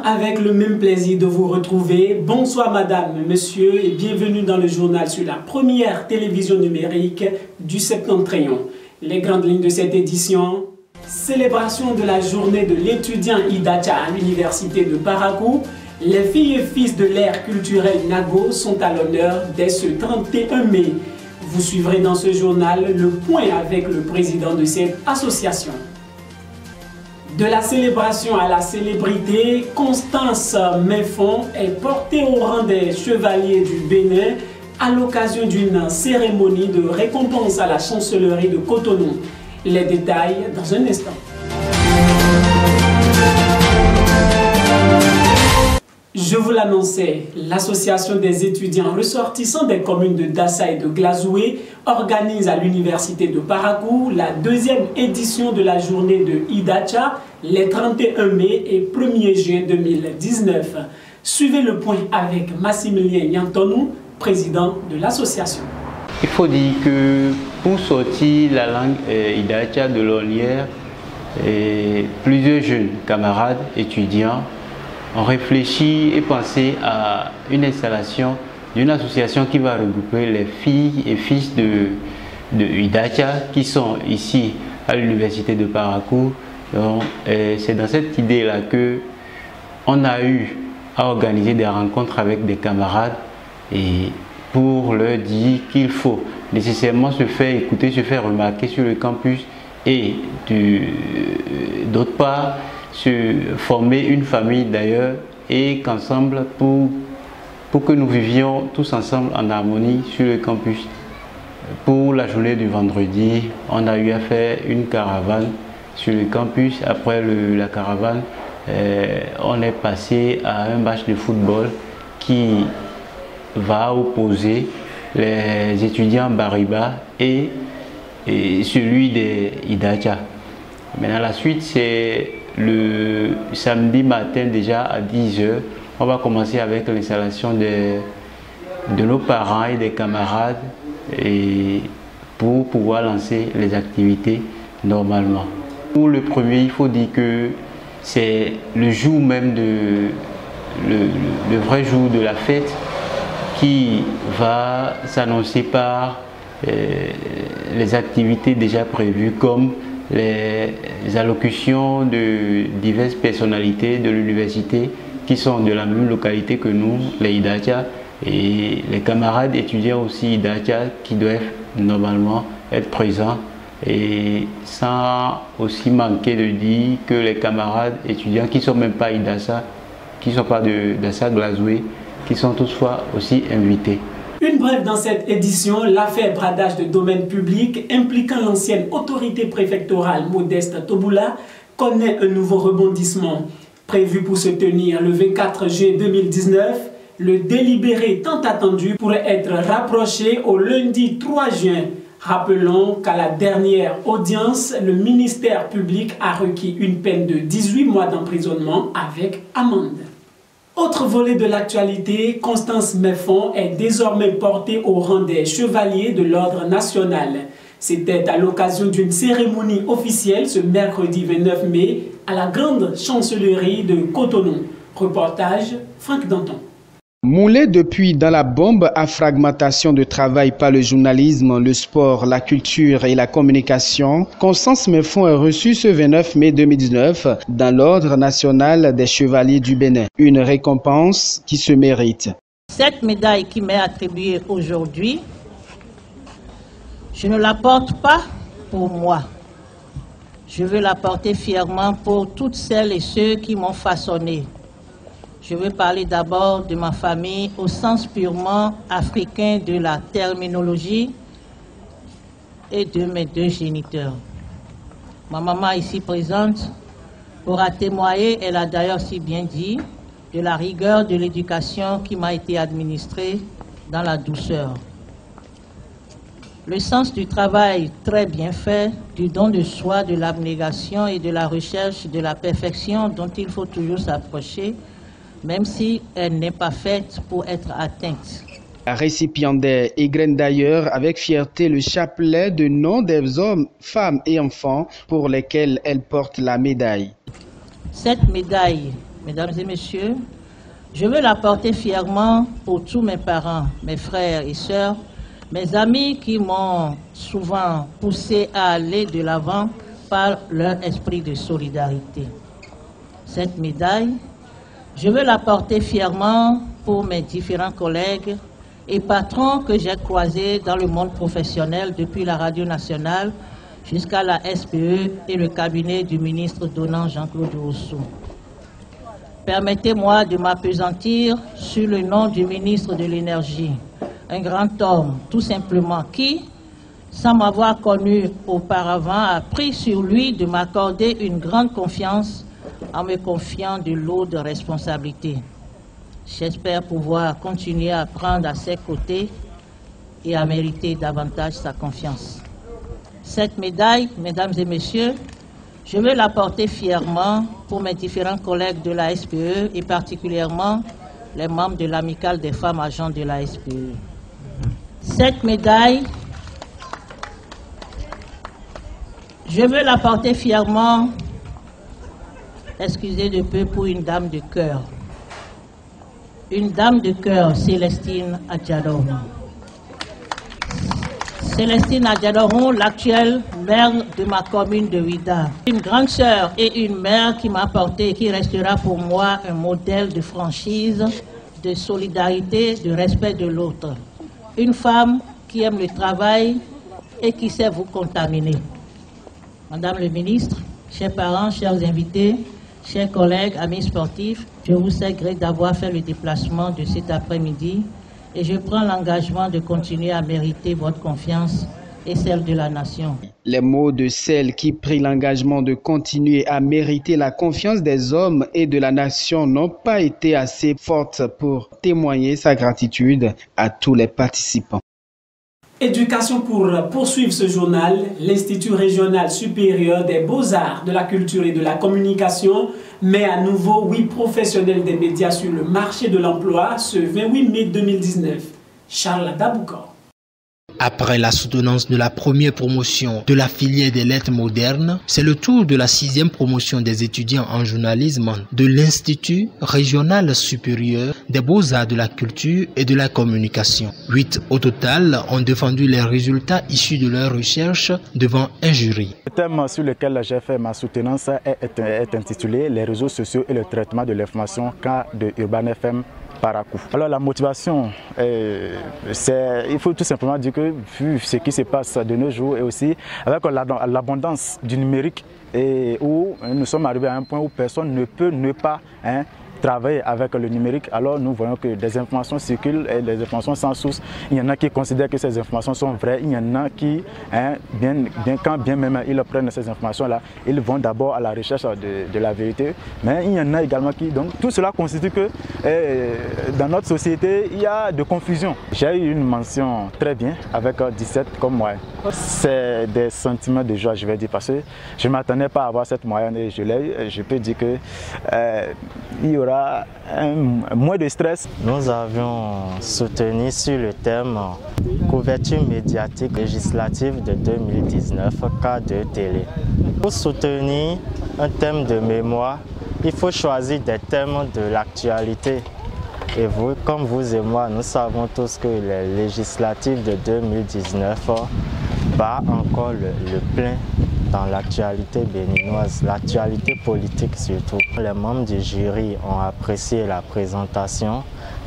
avec le même plaisir de vous retrouver. Bonsoir madame, monsieur et bienvenue dans le journal sur la première télévision numérique du Septentrion. Les grandes lignes de cette édition: célébration de la journée de l'étudiant Idacha à l'université de Parakou. Les filles et fils de l'ère culturelle Nago sont à l'honneur dès ce 31 mai. Vous suivrez dans ce journal le point avec le président de cette association. De la célébration à la célébrité, Constance Meffon est portée au rang des chevaliers du Bénin à l'occasion d'une cérémonie de récompense à la chancellerie de Cotonou. Les détails dans un instant. Je vous l'annonçais, l'association des étudiants ressortissants des communes de Dassa et de Glazoué organise à l'université de Parakou la deuxième édition de la journée de Idacha, les 31 mai et 1er juin 2019. Suivez le point avec Massimilien Yantonou, président de l'association. Il faut dire que pour sortir la langue Idacha de l'ornière, plusieurs jeunes camarades étudiants ont réfléchi et pensé à une installation d'une association qui va regrouper les filles et fils de Idacha qui sont ici à l'université de Parakou. C'est dans cette idée-là qu'on a eu à organiser des rencontres avec des camarades et pour leur dire qu'il faut nécessairement se faire écouter, se faire remarquer sur le campus et d'autre part se former une famille d'ailleurs et qu'ensemble pour que nous vivions tous ensemble en harmonie sur le campus. Pour la journée du vendredi, on a eu à faire une caravane sur le campus. Après la caravane, on est passé à un match de football qui va opposer les étudiants Bariba et celui des Idacha. Maintenant la suite, c'est le samedi matin déjà à 10 h. On va commencer avec l'installation de nos parents et des camarades et pour pouvoir lancer les activités normalement. Pour le premier, il faut dire que c'est le jour même le vrai jour de la fête qui va s'annoncer par les activités déjà prévues comme les allocutions de diverses personnalités de l'université qui sont de la même localité que nous, les Idacha, et les camarades étudiants aussi Idacha qui doivent normalement être présents, et sans aussi manquer de dire que les camarades étudiants qui ne sont même pas Idacha, qui ne sont pas de Dassa Glazoué, qui sont toutefois aussi invités. Une brève dans cette édition, l'affaire bradage de domaine public impliquant l'ancienne autorité préfectorale Modeste Toboula connaît un nouveau rebondissement. Prévu pour se tenir le 24 juin 2019, le délibéré tant attendu pourrait être rapproché au lundi 3 juin. Rappelons qu'à la dernière audience, le ministère public a requis une peine de 18 mois d'emprisonnement avec amende. Autre volet de l'actualité, Constance Meffon est désormais portée au rang des chevaliers de l'ordre national. C'était à l'occasion d'une cérémonie officielle ce mercredi 29 mai à la grande chancellerie de Cotonou. Reportage Franck Danton. Moulée depuis dans la bombe à fragmentation de travail par le journalisme, le sport, la culture et la communication, Constance Meffon est reçue ce 29 mai 2019 dans l'Ordre national des chevaliers du Bénin. Une récompense qui se mérite. Cette médaille qui m'est attribuée aujourd'hui, je ne la porte pas pour moi. Je veux la porter fièrement pour toutes celles et ceux qui m'ont façonné. Je veux parler d'abord de ma famille au sens purement africain de la terminologie et de mes deux géniteurs. Ma maman ici présente pourra témoigner, elle a d'ailleurs si bien dit, de la rigueur de l'éducation qui m'a été administrée dans la douceur. Le sens du travail très bien fait, du don de soi, de l'abnégation et de la recherche de la perfection dont il faut toujours s'approcher, même si elle n'est pas faite pour être atteinte. La récipiendaire égrène d'ailleurs avec fierté le chapelet de noms des hommes, femmes et enfants pour lesquels elle porte la médaille. Cette médaille mesdames et messieurs, je veux la porter fièrement pour tous mes parents, mes frères et sœurs, mes amis qui m'ont souvent poussé à aller de l'avant par leur esprit de solidarité. Cette médaille, je veux la porter fièrement pour mes différents collègues et patrons que j'ai croisés dans le monde professionnel depuis la Radio Nationale jusqu'à la SPE et le cabinet du ministre donnant Jean-Claude Rousseau. Permettez-moi de m'appesantir sur le nom du ministre de l'Énergie, un grand homme tout simplement qui, sans m'avoir connu auparavant, a pris sur lui de m'accorder une grande confiance en me confiant de lourdes responsabilités. J'espère pouvoir continuer à prendre à ses côtés et à mériter davantage sa confiance. Cette médaille, mesdames et messieurs, je veux la porter fièrement pour mes différents collègues de la SPE et particulièrement les membres de l'amicale des femmes agents de la SPE. Cette médaille, je veux la porter fièrement, excusez de peu, pour une dame de cœur. Une dame de cœur, Célestine Adjadoron. Célestine Adjadoron, l'actuelle maire de ma commune de Ouidah. Une grande sœur et une mère qui m'a porté et qui restera pour moi un modèle de franchise, de solidarité, de respect de l'autre. Une femme qui aime le travail et qui sait vous contaminer. Madame le ministre, chers parents, chers invités, chers collègues, amis sportifs, je vous sais gré d'avoir fait le déplacement de cet après-midi et je prends l'engagement de continuer à mériter votre confiance et celle de la nation. Les mots de celle qui prit l'engagement de continuer à mériter la confiance des hommes et de la nation n'ont pas été assez fortes pour témoigner sa gratitude à tous les participants. Éducation pour poursuivre ce journal, l'Institut régional supérieur des beaux-arts, de la culture et de la communication met à nouveau 8 professionnels des médias sur le marché de l'emploi ce 28 mai 2019. Charles Daboukor. Après la soutenance de la première promotion de la filière des lettres modernes, c'est le tour de la 6e promotion des étudiants en journalisme de l'Institut régional supérieur des beaux-arts, de la culture et de la communication. 8 au total ont défendu les résultats issus de leur recherche devant un jury. Le thème sur lequel j'ai fait ma soutenance est intitulé « Les réseaux sociaux et le traitement de l'information » cas de Urban FM. Parakou. Alors la motivation, il faut tout simplement dire que vu ce qui se passe de nos jours et aussi avec l'abondance du numérique et où nous sommes arrivés à un point où personne ne peut ne pas travailler avec le numérique, alors nous voyons que des informations circulent et des informations sans source. Il y en a qui considèrent que ces informations sont vraies, il y en a qui, quand bien même ils prennent ces informations-là, ils vont d'abord à la recherche de la vérité, mais il y en a également qui, donc tout cela constitue que dans notre société, il y a de confusion. J'ai eu une mention très bien avec 17 comme moyenne. C'est des sentiments de joie, je vais dire, parce que je ne m'attendais pas à avoir cette moyenne et je peux dire que il y aura moins de stress. Nous avions soutenu sur le thème couverture médiatique législative de 2019, cas de télé. Pour soutenir un thème de mémoire, il faut choisir des thèmes de l'actualité. Et vous, comme vous et moi, nous savons tous que les législatives de 2019 bat encore le plein dans l'actualité béninoise, l'actualité politique surtout. Les membres du jury ont apprécié la présentation,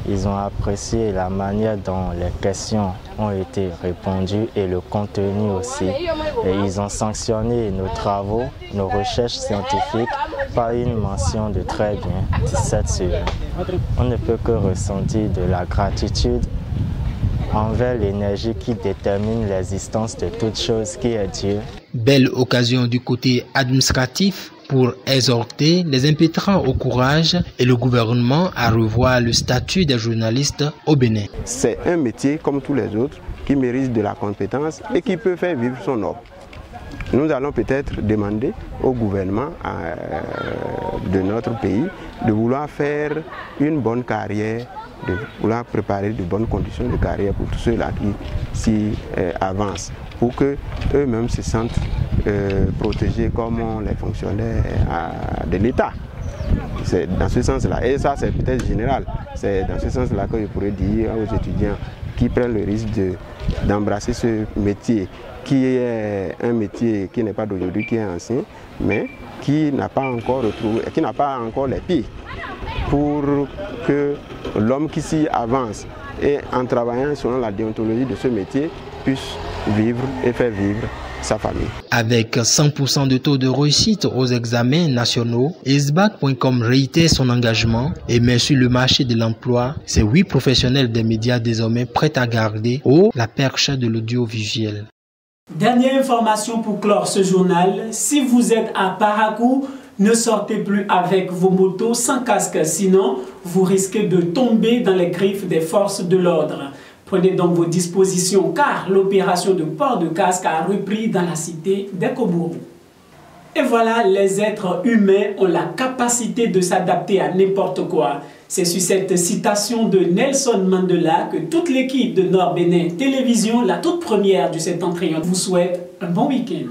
ils ont apprécié la manière dont les questions ont été répondues et le contenu aussi. Et ils ont sanctionné nos travaux, nos recherches scientifiques par une mention de très bien, 17 sur 20. On ne peut que ressentir de la gratitude envers l'énergie qui détermine l'existence de toute chose qui est Dieu. Belle occasion du côté administratif pour exhorter les impétrants au courage et le gouvernement à revoir le statut des journalistes au Bénin. C'est un métier comme tous les autres qui mérite de la compétence et qui peut faire vivre son ordre. Nous allons peut-être demander au gouvernement de notre pays de vouloir faire une bonne carrière, de vouloir préparer de bonnes conditions de carrière pour tous ceux-là qui s'y avancent, pour qu'eux-mêmes se sentent protégés comme les fonctionnaires de l'État. C'est dans ce sens-là. Et ça, c'est peut-être général. C'est dans ce sens-là que je pourrais dire aux étudiants qui prennent le risque d'embrasser ce métier, qui est un métier qui n'est pas d'aujourd'hui, qui est ancien, mais qui n'a pas encore retrouvé, qui n'a pas encore les pieds pour que l'homme qui s'y avance et en travaillant selon la déontologie de ce métier puisse vivre et faire vivre sa famille. Avec 100% de taux de réussite aux examens nationaux, Esbac.com réitère son engagement et met sur le marché de l'emploi ces 8 professionnels des médias désormais prêts à garder haut la perche de l'audiovisuel. Dernière information pour clore ce journal, si vous êtes à Parakou, ne sortez plus avec vos motos sans casque, sinon vous risquez de tomber dans les griffes des forces de l'ordre. Prenez donc vos dispositions car l'opération de port de casque a repris dans la cité d'Ekobourou. Et voilà, les êtres humains ont la capacité de s'adapter à n'importe quoi. C'est sur cette citation de Nelson Mandela que toute l'équipe de Nord Bénin Télévision, la toute première du septentrion, vous souhaite un bon week-end.